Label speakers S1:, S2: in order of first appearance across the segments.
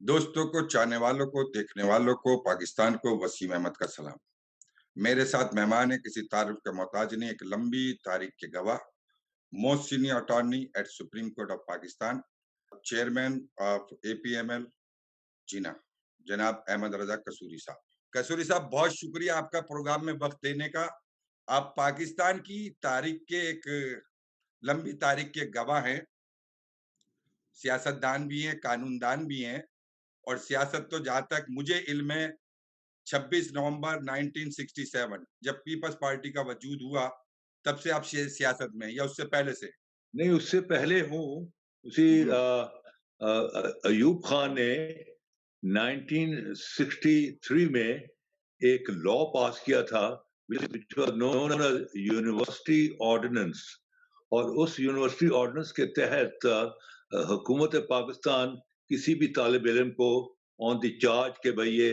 S1: دوستوں کو، چاہنے والوں کو، دیکھنے والوں کو، پاکستان کو وسیم احمد کا سلام۔ میرے ساتھ مہمان ہے، کسی تعارف کا محتاج نہیں، ایک لمبی تاریخ کے گواہ، most senior attorney at Supreme Court of Pakistan, chairman of A P M L جینا، جناب احمد رضا قصوری صاحب۔ قصوری صاحب، بہت شکریہ آپ کا پروگرام میں وقت دینے کا۔ آپ پاکستان کی تاریخ کے ایک لمبی تاریخ کے گواہ ہیں، سیاست دان بھی ہیں، قانون دان بھی ہیں، اور سیاست تو جہاں تک مجھے علم ہے 26 نومبر 1967 جب پیپلز پارٹی کا وجود ہوا تب سے آپ سیاست میں، یا اس سے پہلے سے؟
S2: نہیں، اس سے پہلے ہوں۔ اسی ایوب خان نے 1963 میں ایک لا پاس کیا تھا which was known as university ordinance, اور اس یونیورسٹی آرڈیننس کے تحت حکومت پاکستان کسی بھی طالب علم کو آن دی چارج کہ بھئی یہ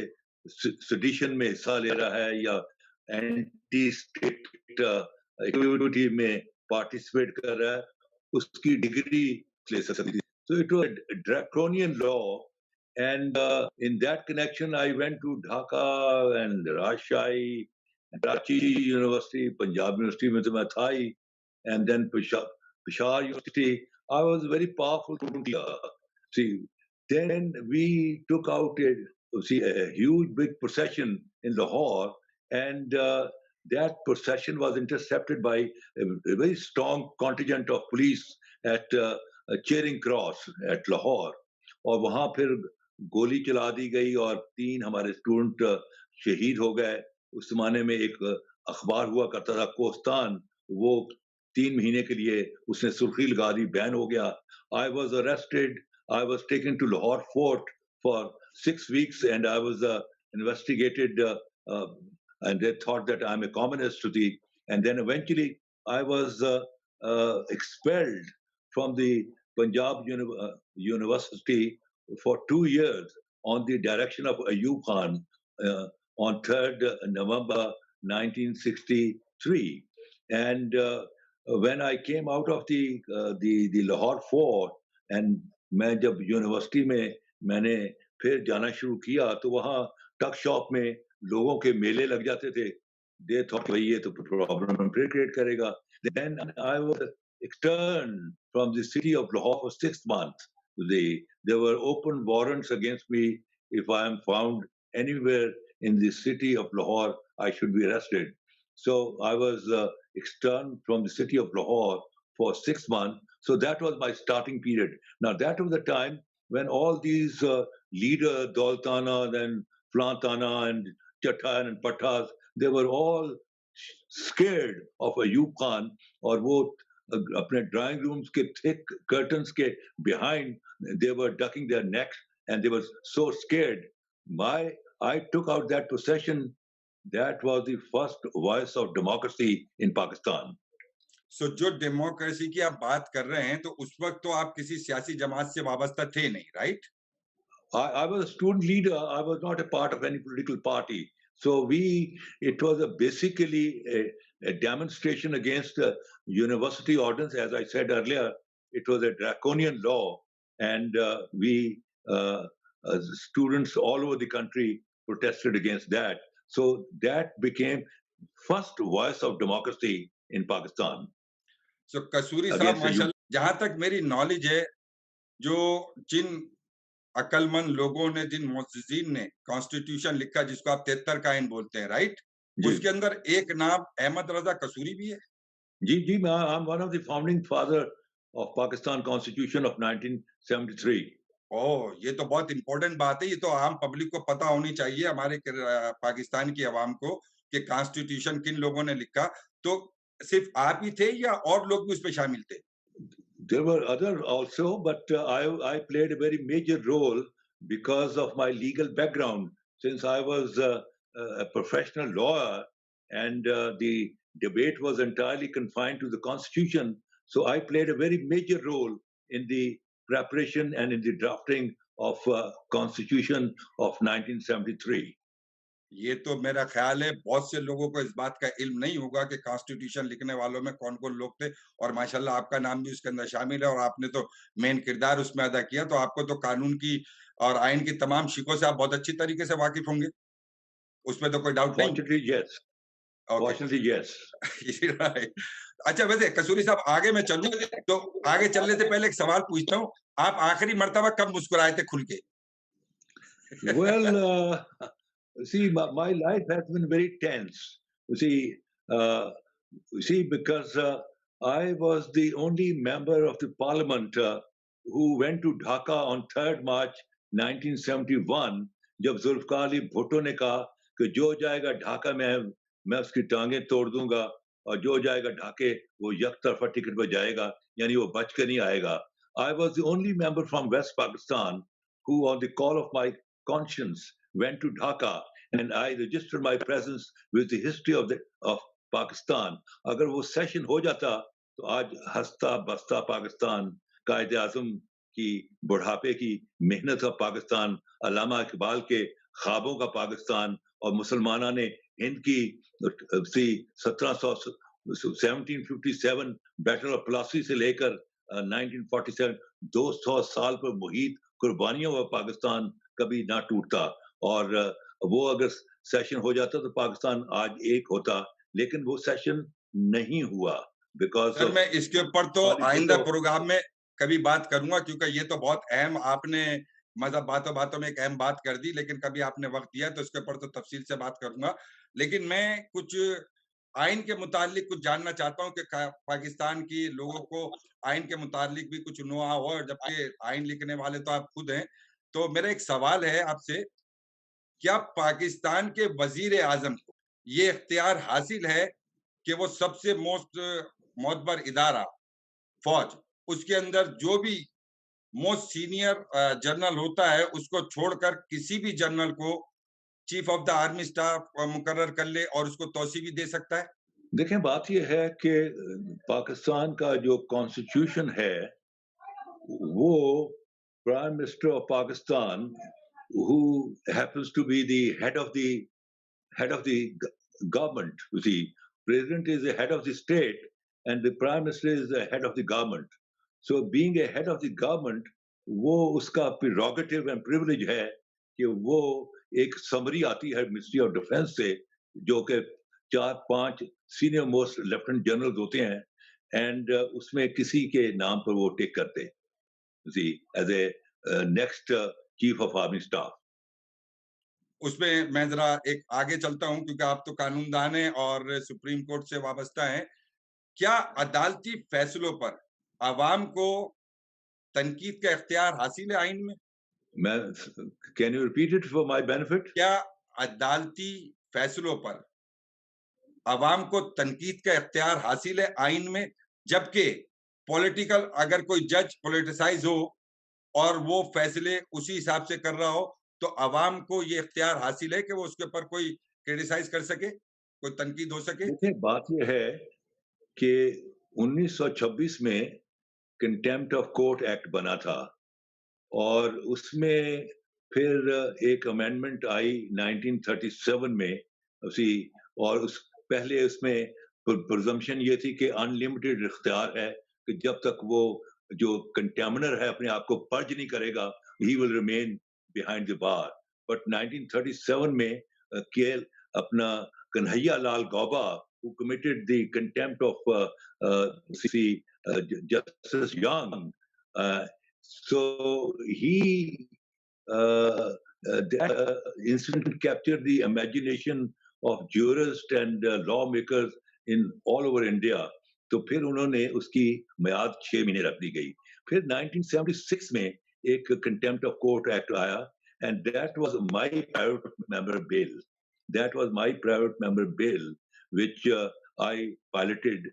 S2: سیڈیشن میں حصہ لے رہا ہے یا اینٹی اسٹیٹ ایکٹیویٹی میں پارٹیسپیٹ کر رہا ہے، اس کی ڈگری لے سکتی تھی. So it was a draconian law, and in that connection I went to Dhaka and Rajshahi, Karachi University, Punjab University میں تو میں تھا ہی، and then Peshawar University. I was very powerful student here. See, then we took out a huge big procession in Lahore, and that procession was intercepted by a very strong contingent of police at Charing Cross at Lahore. اور وہاں پھر گولی چلا دی گئی اور 3 ہمارے student شہید ہو گئے۔ اس زمانے میں ایک اخبار ہوا کرتا تھا کوستان، وہ 3 مہینے کے لیے اس نے سرخی لگا دی، بین ہو گیا۔ I was arrested. I was taken to Lahore fort for 6 weeks and I was investigated and they thought that I'm a communist. And then eventually I was expelled from the Punjab University for 2 years on the direction of Ayub Khan on 3rd November 1963. And when I came out of the Lahore fort and میں جب university میں نے پھر جانا شروع کیا تو وہاں ٹک شاپ میں لوگوں کے میلے لگ جاتے تھے. They thought بھئی یہ تو پرابلم کریٹ کرے گا. Then I was externed from the city of Lahore for 6 months. There were open warrants against me. If I am found anywhere in the city of Lahore, I should be arrested. So I was externed from the city of Lahore for 6 months. So that was my starting period. Now that was the time when all these leaders, Daultana and Flantana and Chattan and Pattas, they were all scared of Ayub Khan, اور وہ اپنے drawing rooms کے thick curtains کے behind, they were ducking their necks and they were so scared. I took out that procession. That was the first voice of democracy in Pakistan.
S1: سو جو democracy کی آپ بات کر رہے ہیں تو اس وقت تو آپ کسی سیاسی جماعت سے وابستہ تھے نہیں، right?
S2: I was a student leader. I was not a part of any political party. So it was basically a demonstration against the university ordinance. As I said earlier, it was a draconian law, and students all over the country protested against that. So that became first voice of democracy in Pakistan.
S1: سو قصوری صاحب، ماشاء اللہ، جہاں تک میری knowledge ہے، جو جن عقل مند لوگوں نے، جن معززین نے کانسٹیٹیوشن لکھا جس کو آپ 73 کا آئین بولتے ہیں، رائٹ، اس کے اندر ایک نام احمد رضا قصوری بھی ہے۔
S2: جی میں I'm one of the founding father of Pakistan Constitution of 1973.
S1: یہ تو بہت امپورٹنٹ بات ہے، یہ تو عام پبلک کو پتا ہونی چاہیے، ہمارے پاکستان کی عوام کو، کہ کانسٹیٹیوشن کن لوگوں نے لکھا۔ تو صرف آپ ہی تھے یا اور لوگ بھی اس پہ شامل تھے؟
S2: There were others also, but I played a very major role because of my legal background. Since I was a professional lawyer and the debate was entirely confined to the Constitution, so I played a very major role in the preparation and in the drafting of Constitution of 1973.
S1: یہ تو میرا خیال ہے بہت سے لوگوں کو اس بات کا علم نہیں ہوگا کہ کانسٹیٹیوشن لکھنے والوں میں کون کون لوگ تھے، اور ماشاءاللہ آپ کا نام بھی اس کے اندر شامل ہے اور آپ نے تو مین کردار اس میں ادا کیا، تو آپ کو تو قانون کی اور آئین کی تمام شقوں سے آپ بہت اچھی طریقے سے واقف ہوں گے، اس میں تو کوئی ڈاؤٹ نہیں.
S2: Fortunately, yes.
S1: Okay.
S2: Fortunately, yes.
S1: اچھا ویسے قصوری صاحب آگے میں چلوں تو آگے چلنے سے پہلے ایک سوال پوچھتا ہوں، آپ آخری مرتبہ کب مسکرائے تھے کھل کے؟
S2: Well, see, my life has been very tense. Uh, because I was the only member of the parliament who went to Dhaka on 3rd March 1971, جب ذوالفقار علی بھٹو نے کہا کہ جو جائے گا ڈھاکہ میں اس کی ٹانگیں توڑ دوں گا، اور جو جائے گا ڈھاکے وہ یک طرفہ ٹکٹ پہ جائے گا، یعنی وہ بچ کے نہیں آئے گا. I was the only member from West Pakistan who, on the call of my conscience, went to Dhaka, and I registered my presence with the history of Pakistan. اگر وہ سیشن ہو جاتا تو آج ہستا بستا پاکستان، قائد اعظم کی بڑھاپے کی محنت کا پاکستان، علامہ اقبال کے خوابوں کا پاکستان، اور مسلمانوں نے ہند کی 1757 بیٹل آف پلاسی سے لے کر 1947 200 سال پر محیط قربانیوں کا پاکستان کبھی نہ ٹوٹتا. اور وہ اگر سیشن ہو جاتا تو پاکستان آج ایک ہوتا، لیکن وہ سیشن نہیں ہوا بیکاز
S1: سر میں اس کے اوپر تو آئندہ پروگرام میں کبھی بات کروں گا، کیونکہ یہ تو بہت اہم، آپ نے مطلب باتوں باتوں میں ایک اہم بات کر دی، لیکن کبھی آپ نے وقت دیا تو اس کے اوپر تو تفصیل سے بات کروں گا. لیکن میں کچھ آئین کے متعلق کچھ جاننا چاہتا ہوں کہ پاکستان کی لوگوں کو آئین کے متعلق بھی کچھ نوا ہو، اور جبکہ آئین لکھنے والے تو آپ خود ہیں. تو میرا ایک سوال ہے آپ سے، کیا پاکستان کے وزیر اعظم کو یہ اختیار حاصل ہے کہ وہ سب سے موسٹ معتبر ادارہ فوج، اس کے اندر جو بھی موسٹ سینئر جنرل ہوتا ہے اس کو چھوڑ کر کسی بھی جنرل کو chief of the army staff مقرر کر لے اور اس کو توسیع بھی دے سکتا ہے؟
S2: دیکھیں بات یہ ہے کہ پاکستان کا جو کانسٹیٹیوشن ہے وہ prime minister of Pakistan who happens to be the head of the government. You see, president is the head of the state and the prime minister is the head of the government. So being a head of the government, وہ اس کا prerogative and privilege ہے کہ وہ ایک summary آتی ہے ministry of defence سے، جو کہ 4-5 سینئر موسٹ لیفٹنٹ جنرل ہوتے ہیں، اینڈ اس میں کسی کے نام پر وہ ٹیک کرتے as a next chief of army staff.
S1: اس میں ذرا ایک آگے چلتا ہوں کیونکہ آپ تو قانون دان ہیں اور سپریم کورٹ سے وابستہ ہیں. کیا عدالتی فیصلوں پر عوام کو تنقید کا اختیار حاصل ہے آئین میں؟
S2: Can you repeat it for my benefit?
S1: کیا عدالتی فیصلوں پر عوام کو تنقید کا اختیار حاصل ہے آئین میں، جبکہ پولیٹیکل اگر کوئی جج پولیٹیسائز ہو اور وہ فیصلے اسی حساب سے کر رہا ہو تو عوام کو یہ اختیار حاصل ہے کہ وہ اس کے اوپر کوئی کرٹیسائز کر سکے، کوئی تنقید ہو سکے؟
S2: دیکھیں بات یہ ہے کہ 1926 میں کنٹیمپٹ آف کورٹ ایکٹ بنا تھا، اور اس میں پھر ایک امینڈمنٹ آئی 1937 میں اور پہلے اس میں پرزمپشن یہ تھی کہ انلمیٹڈ اختیار ہے کہ جب تک وہ جو کنٹیمنر ہے اپنے آپ کو پرج نہیں کرے گا he will remain behind the bar. But 1937 میں اپنا کنہیا لال Gauba who committed the contempt of Justice Young, so that incident captured the imagination of jurists and lawmakers in all over India. تو پھر انہوں نے اس کی میعاد 6 مہینے رکھ دی گئی. پھر 1976 میں ایک کنٹیمپٹ آف کورٹ ایکٹ آیا، and that was my private member bill. That was my private member bill which I piloted.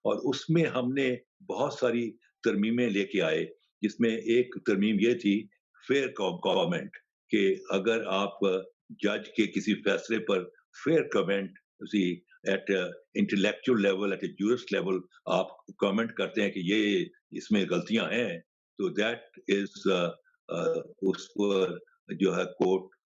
S2: اور اس میں ہم نے بہت ساری ترمیمیں لے کے آئے، جس میں ایک ترمیم یہ تھی فیئر گورنمنٹ، کہ اگر آپ جج کے کسی فیصلے پر fair comment at intellectual level, at a jurist level آپ کمنٹ کرتے ہیں کہ یہ اس میں غلطیاں ہیں، تو دیٹ از اس پر جو ہے court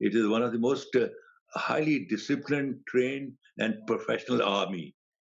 S2: it is one of the most highly disciplined, trained and professional army,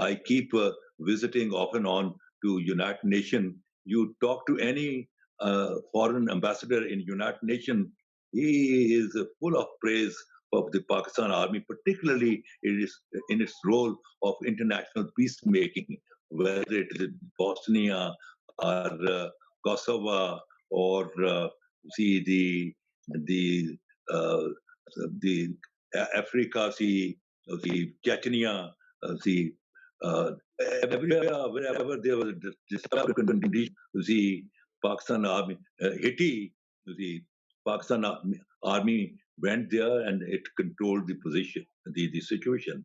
S2: I keep visiting off and on to United Nations. You talk to any foreign ambassador in United Nations, he is full of praise of the Pakistan Army, particularly in its role of international peacemaking, whether it is Bosnia or Kosovo, or see the uh, the Africa, see the Chechnya, see uh, everywhere, wherever there was a disturbed condition, the Pakistan Army, Haiti, the Pakistan Army went there and it controlled the position, the situation.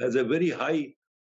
S2: has a very high.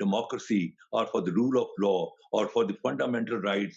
S2: democracy or for the rule of law or for the fundamental rights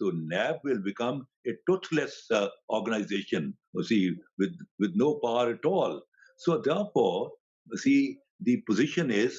S2: so NAB will become a toothless organization, see, with no power at all. So therefore, see, the position is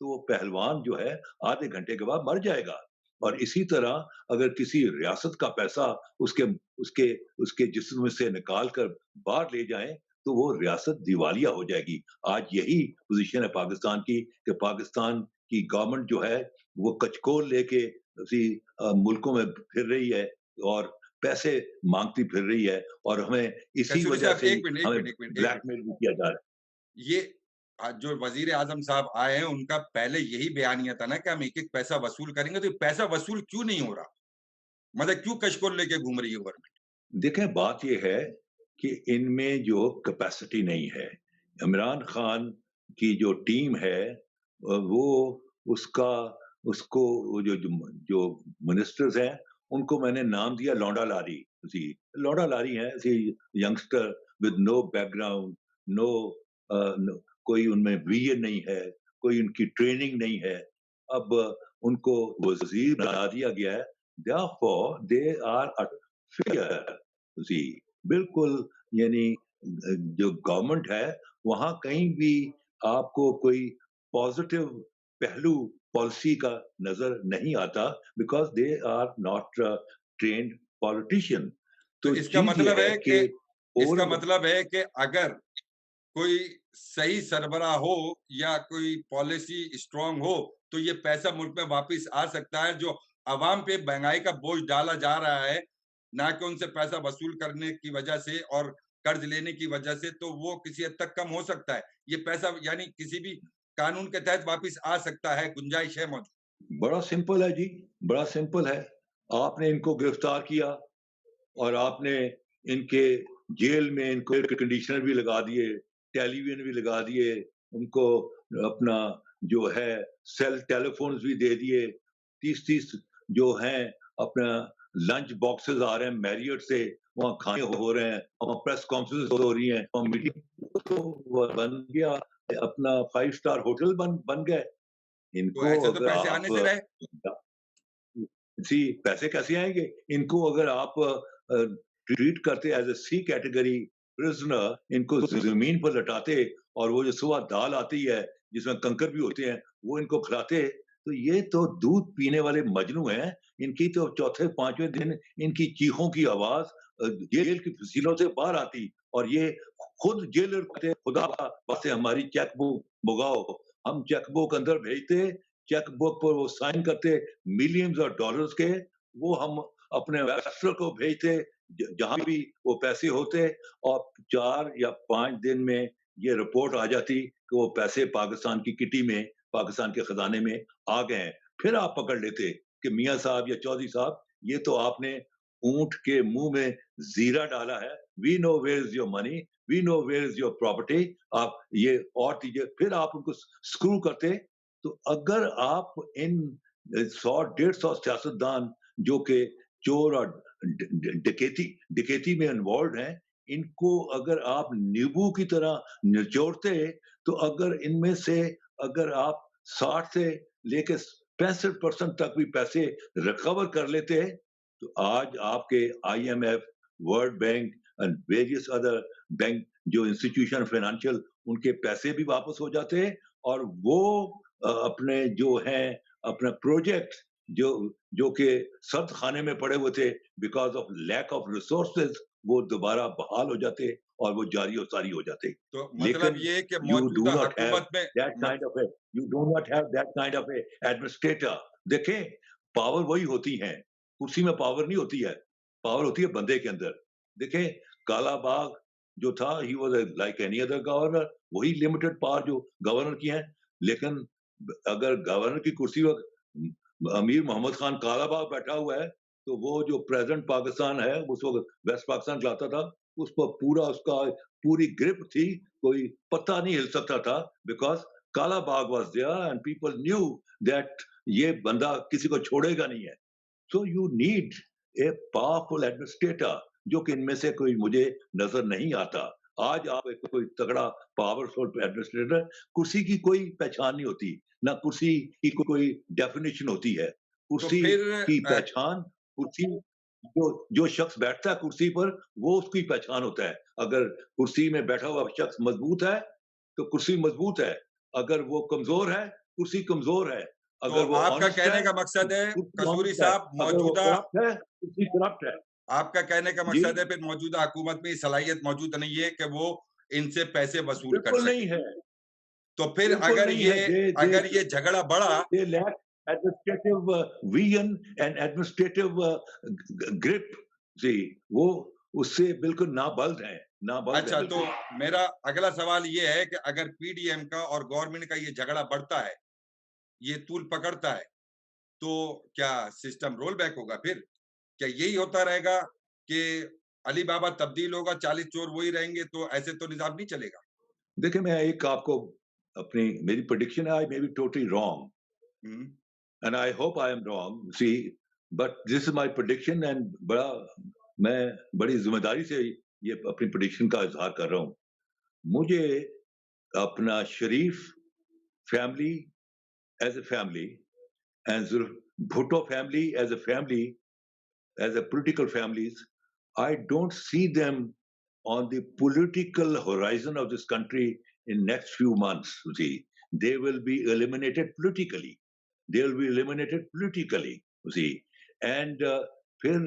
S2: تو وہ پہلوان جو ہے آدھے گھنٹے کے بعد مر جائے گا۔ اور اسی طرح اگر کسی ریاست کا پیسہ اس کے اس کے جسم سے نکال کر باہر لے جائیں تو وہ ریاست دیوالیہ ہو جائے گی۔ آج یہی پوزیشن ہے پاکستان کی کہ پاکستان کی گورنمنٹ جو ہے وہ کچکول لے کے اسی ملکوں میں پھر رہی ہے اور پیسے مانگتی پھر رہی ہے، اور ہمیں اسی
S1: کشوری
S2: وجہ
S1: صاحب
S2: سے ہی
S1: ایک منٹ ایک
S2: ہمیں
S1: منٹ ایک منٹ ایک
S2: بلیک
S1: منٹ
S2: میل بھی کیا جا رہا
S1: یہ جو وزیر اعظم صاحب آئے ہیں ان کا پہلے یہی بیانیہ تھا نا کہ ہم ایک ایک پیسہ وصول کریں گے، تو یہ پیسہ وصول کیوں نہیں ہو رہا؟ مطلب کیوں کشکول لے کے گھوم رہی ہے گورنمنٹ؟
S2: ہے۔ دیکھیں بات یہ ہے کہ ان میں جو کیپیسٹی نہیں ہے، عمران خان کی جو ٹیم ہے وہ اس کا اس کو وہ جو منسٹرز ہیں ان کو میں نے نام دیا لونڈا لاری۔ جی، لونڈا لاری ہیں ایسی ینگسٹر ود نو بیک گراؤنڈ، نو کوئی ان میں ویژن نہیں ہے، کوئی ان کی ٹریننگ نہیں ہے۔ اب ان کو وزیر بنا دیا گیا ہے، therefore they are at fear۔ جی بالکل، یعنی جو گورنمنٹ ہے وہاں کہیں بھی آپ کو کوئی پازیٹیو پہلو پالیسی کا نظر نہیں آتا، because they are not trained politician.
S1: تو
S2: تو چیز یہ ہے کہ
S1: اس کا
S2: اوور
S1: مطلب ہے کہ اگر کوئی صحیح سربراہ ہو یا کوئی پالیسی اسٹرانگ ہو تو یہ پیسہ ملک میں واپس آ سکتا ہے، جو عوام پہ مہنگائی کا بوجھ ڈالا جا رہا ہے نہ کہ ان سے پیسہ وصول کرنے کی وجہ سے اور قرض لینے کی وجہ سے، تو وہ کسی حد تک کم ہو سکتا ہے۔ یہ پیسہ یعنی کسی بھی قانون کے تحت واپس آ سکتا ہے، گنجائش ہے موجود۔
S2: بڑا سمپل ہے جی، بڑا سمپل ہے۔ آپ نے ان کو گرفتار کیا اور آپ نے ان کے جیل میں ان کو ایئر کنڈیشنر بھی لگا دیے، ٹیلی ویژن بھی لگا دیے، ان کو اپنا جو ہے سیل ٹیلی فونز بھی دے دیے، 30 جو ہیں اپنا لنچ باکسز آ رہے ہیں میریٹ سے، وہاں کھانے ہو رہے ہیں، وہاں پریس کانفرنس ہو رہی ہیں، وہاں میٹنگ تو بن گیا، اپنا 5 اسٹار ہوٹل بن گئے۔ ان
S1: تو
S2: کو
S1: ایسے تو
S2: اگر
S1: پیسے
S2: آپ
S1: آنے سے رہے۔
S2: جی پیسے کیسے آئیں گے؟ ان کو اگر آپ ٹریٹ کرتے as a C category prisoner, ان کو زمین پر لٹاتے اور وہ جو صبح دال آتی ہے جس میں کنکر بھی ہوتے ہیں وہ ان کو کھلاتے، تو یہ تو دودھ پینے والے مجنو ہیں۔ ان کی تو چوتھے پانچویں دن ان کی چیخوں کی آواز جیل کی فصیلوں سے باہر آتی، اور یہ خود جیلر کہتے خدا واسطے ہماری چیک بک منگاؤ، ہم چیک بک اندر بھیجتے، چیک بک پر وہ سائن کرتے ملینز اور ڈالرز کے، وہ ہم اپنے انویسٹر کو بھیجتے جہاں بھی وہ پیسے ہوتے، اور 4 یا 5 دن میں یہ رپورٹ آ جاتی کہ وہ پیسے پاکستان کی کٹی میں، پاکستان کے خزانے میں آ گئے ہیں۔ پھر آپ پکڑ لیتے کہ میاں صاحب یا چودھری صاحب یہ تو آپ نے اونٹ کے منہ میں زیرہ ڈالا ہے، we know where is your money, we know where is your property, آپ یہ اور دیجیے۔ پھر آپ ان کو اسکرو کرتے۔ تو اگر آپ ان 100 150 سیاستدان جو کہ چور اور ڈکیتی میں انوالوڈ ہیں، ان کو اگر آپ نیبو کی طرح نچوڑتے، تو اگر ان میں سے اگر آپ 60 سے لے کے 65% تک بھی پیسے ریکور کر لیتے، تو آج آپ کے I M F, World Bank and various other bank جو انسٹیٹیوشن فائنینشیل، ان کے پیسے بھی واپس ہو جاتے، اور وہ اپنے جو ہیں اپنا پروجیکٹ جو کہ سرد خانے میں پڑے ہوئے تھے because of lack of resources, وہ دوبارہ بحال ہو جاتے اور وہ جاری و ساری ہو جاتے۔
S1: تو مطلب
S2: لیکن
S1: یہ کہ
S2: you do
S1: موجودہ
S2: not have
S1: حکومت میں
S2: that kind of a you do not have that kind of a administrator۔ دیکھیں پاور وہی ہوتی ہیں، کرسی میں پاور نہیں ہوتی ہے، پاور ہوتی ہے بندے کے اندر۔ دیکھیں کالا باغ جو تھا he was like any other governor, وہی لمیٹڈ پاور جو گورنر کی ہیں، لیکن اگر گورنر کی کرسی پر امیر محمد خان کالا باغ بیٹھا ہوا ہے تو وہ جو پریزیڈنٹ پاکستان ہے اس وقت ویسٹ پاکستان چلاتا تھا، اس پر پورا اس کا پوری گرپ تھی، کوئی پتہ نہیں ہل سکتا تھا، because Kala Bagh was there and people new that یہ بندہ کسی کو چھوڑے گا نہیں ہے۔ So you need a powerful administrator, جو کہ ان میں سے کوئی مجھے نظر نہیں آتا۔ آج آپ کوئی تگڑا پاورفل ایڈمنسٹریٹر، کرسی کی کوئی پہچان نہیں ہوتی، نہ کرسی کی کوئی ڈیفینیشن ہوتی ہے۔
S1: تو
S2: کرسی
S1: پھر
S2: کی پہچان، کرسی جو شخص بیٹھتا ہے کرسی پر وہ اس کی پہچان ہوتا ہے۔ اگر کرسی میں بیٹھا ہوا شخص مضبوط ہے تو کرسی مضبوط ہے، اگر وہ کمزور ہے کرسی کمزور ہے.
S1: تو
S2: اگر وہ
S1: آپ کا
S2: آنےسٹ
S1: کہنے
S2: ہے
S1: کا مقصد ہے
S2: کرسی
S1: کسوری
S2: آنےسٹ ہے,
S1: صاحب
S2: اگر وہ
S1: موجودہ
S2: کرپٹ ہے کرسی کرپٹ ہے.
S1: آپ کا کہنے کا
S2: جی
S1: مقصد ہے پھر موجودہ حکومت میں یہ صلاحیت موجود نہیں ہے کہ وہ ان سے پیسے وصول کر
S2: بالکل
S1: سکے.
S2: نہیں ہے,
S1: تو پھر
S2: بالکل نہیں ہے.
S1: اگر یہ جھگڑا بڑا
S2: they lack administrative vision and administrative grip. جی وہ اس سے بالکل نابلد ہیں, نابلد ہیں
S1: اچھا, تو
S2: بالکل.
S1: میرا اگلا سوال یہ ہے کہ اگر پی ڈی ایم کا اور گورنمنٹ کا یہ جھگڑا بڑھتا ہے, یہ طول پکڑتا ہے, تو کیا سسٹم رول بیک ہوگا؟ پھر کیا یہی ہوتا رہے گا کہ علی بابا تبدیل ہوگا, 40 چور وہی رہیں گے؟ تو ایسے تو نظام نہیں چلے گا.
S2: دیکھیں میں ایک آپ کو اپنی میری پریڈکشن ہے, I may be totally wrong and I hope I am wrong, see, but this is my prediction and میں بڑی ذمہ داری سے یہ اپنی پریڈکشن کا اظہار کر رہا ہوں. مجھے اپنا Sharif family as a family and Bhutto family as a family, as a political families, I don't see them on the political horizon of this country in next few months. See, they will be eliminated politically. They will be eliminated politically. See, and پھر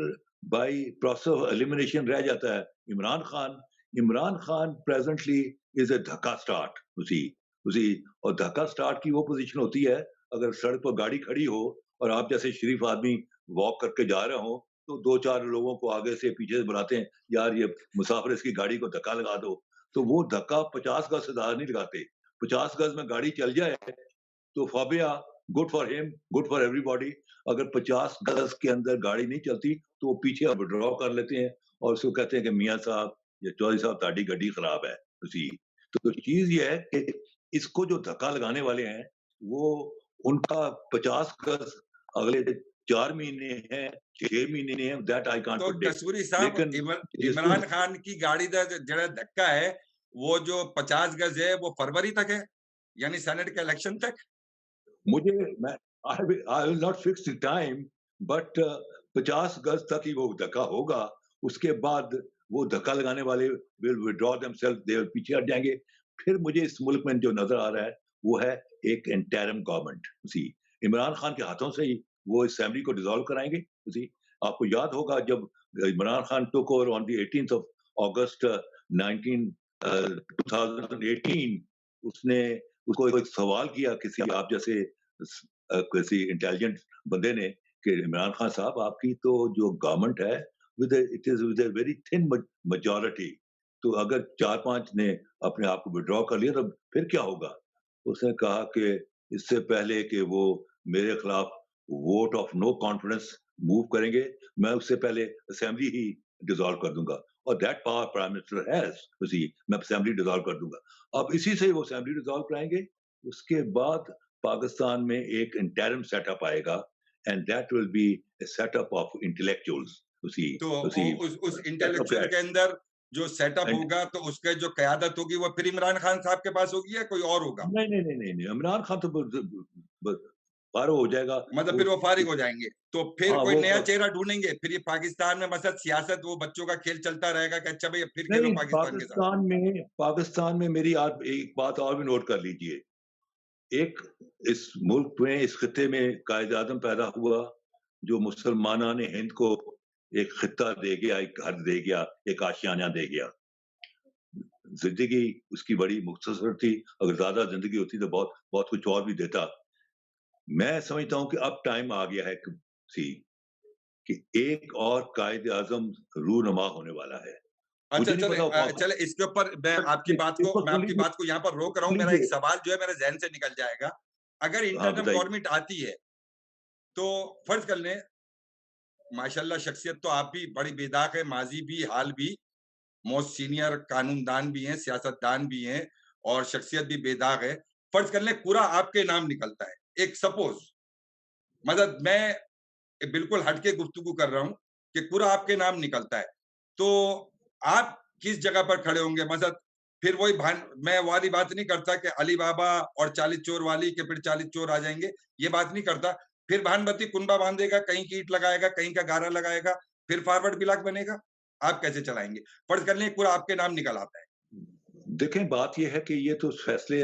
S2: by process of elimination رہ جاتا ہے Imran Khan. Imran Khan presently is a دھکا start. اور دھکا start کی وہ position ہوتی ہے اگر سڑک پر گاڑی کھڑی ہو اور آپ جیسے شریف آدمی واک کر کے جا رہے ہوں تو 2-4 لوگوں کو آگے سے پیچھے سے بلاتے ہیں, یار یہ مسافر اس کی گاڑی کو دھکا لگا دو. تو وہ دھکا 50 گز سے زیادہ نہیں لگاتے. 50 گز میں گاڑی چل جائے تو فابیا, گڈ فار ہم, گڈ فار ایوری باڈی. اگر 50 گز کے اندر گاڑی نہیں چلتی تو وہ پیچھے وڈرا کر لیتے ہیں اور اس کو کہتے ہیں کہ میاں صاحب یا چودھری صاحب تاڑی گڈی خراب ہے. تو چیز یہ ہے کہ اس کو جو دھکا لگانے والے ہیں وہ ان کا 50 گز اگلے 4 مہینے ہیں, 6 مہینے ہیں, دیٹ آئی کانٹ
S1: تو
S2: پریڈکٹ.
S1: کسوری صاحب, عمران خان کی گاڑی کا جو دھکا ہے وہ جو 50 گز ہے وہ فروری تک ہے, یعنی سینٹ کے الیکشن تک.
S2: مجھے I will not fix the time, but 50 گز تک ہی وہ دھکا ہوگا. اس کے بعد وہ دھکا لگانے والے will withdraw themselves, they will پیچھے ہٹ جائیں گے. پھر مجھے اس ملک میں جو نظر آ رہا ہے وہ ہے ایک انٹرم گورنمنٹ. عمران خان کے ہاتھوں سے ہی وہ اسمبلی کو ڈیزالو کرائیں گے. آپ کو یاد ہوگا جب عمران خان ٹوک over on the 18th of August 2018, اس نے اس کو ایک سوال کیا کسی آپ جیسے کسی انٹیلیجنٹ بندے نے کہ عمران خان صاحب آپ کی تو جو گورنمنٹ ہے it is with a very thin majority, تو اگر 4-5 نے اپنے آپ کو withdraw کر لیا تو پھر کیا ہوگا؟ اس نے کہا کہ اس سے پہلے کہ وہ میرے خلاف vote of no confidence move کریں گے میں اس سے پہلے اسمبلی ہی ڈیزالو کر دوں گا. اور that power prime minister has, میں اسمبلی ڈیزالو کر دوں گا. اب اسی سے وہ اسمبلی ڈیزالو کرائیں گے. اس کے بعد پاکستان میں ایک انٹرم سیٹ اپ آئے گا and that will be a setup of intellectuals.
S1: تو اس انٹلیکچوئل کے اندر جو سیٹ اپ ہوگا تو اس کے جو قیادت ہوگی وہ پھر عمران خان صاحب کے پاس ہوگی یا کوئی اور ہوگا؟
S2: نہیں, عمران خان تو فارغ ہو جائے گا,
S1: مطلب پھر وہ فارغ ہو جائیں گے تو پھر کوئی نیا چہرہ ڈھونڈیں گے. پھر یہ پاکستان میں مثلا سیاست وہ بچوں کا کھیل چلتا رہے گا کہ اچھا بھائی پھر کھیلو پاکستان کے ساتھ.
S2: پاکستان میں میری آپ ایک بات اور بھی نوٹ کر لیجئے. ایک اس ملک میں اس خطے میں قائد اعظم پیدا ہوا جو مسلمانان ہند کو ایک خطہ دے گیا, ایک گھر دے گیا, ایک آشیانہ دے گیا. زندگی اس کی بڑی مختصر تھی, اگر زیادہ زندگی ہوتی تو بہت کچھ اور بھی دیتا. میں سمجھتا ہوں کہ اب ٹائم آ گیا ہے کہ ایک اور قائد اعظم رونما ہونے والا ہے.
S1: اچھا چلے اس کے اوپر میں آپ کی بات کو یہاں پر روک رہا ہوں. میرا ایک سوال جو ہے میرے ذہن سے نکل جائے گا. اگر انٹرنل گورنمنٹ آتی ہے تو فرض کر لیں, ماشاءاللہ شخصیت تو آپ بھی بڑی بے داغ ہے, ماضی بھی حال بھی, موسٹ سینئر قانون دان بھی ہیں, سیاست دان بھی ہیں اور شخصیت بھی بے داغ ہے. فرض کر لیں پورا آپ کے نام نکلتا ہے, ایک سپوز, مطلب میں بالکل ہٹ کے گفتگو کر رہا ہوں کہ پورا آپ کے نام نکلتا ہے, تو آپ کس جگہ پر کھڑے ہوں گے؟ مطلب پھر وہی میں والی بات نہیں کرتا کہ علی بابا اور 40 چور والی کہ پھر 40 چور آ جائیں گے, یہ بات نہیں کرتا. پھر بھانبتی کنبا باندھے گا, کہیں کی اینٹ لگائے گا, کہیں کا گارا لگائے گا, پھر فارورڈ بلاک بنے گا. آپ کیسے چلائیں گے؟ فرض کر لیں پورا آپ کے نام نکل آتا ہے.
S2: دیکھیں بات یہ ہے کہ یہ تو فیصلے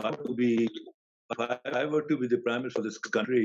S2: I to be if I were to be the prime minister of this country,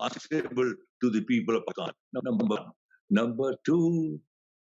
S2: answerable to the people of Pakistan. Number one. Number two,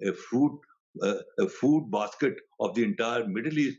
S2: a fruit a food basket of the entire Middle East,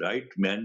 S2: right man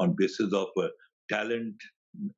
S2: on basis of talent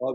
S2: اور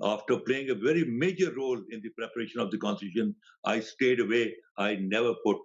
S2: after playing a very major role in the preparation of the constitution, I stayed away. I never put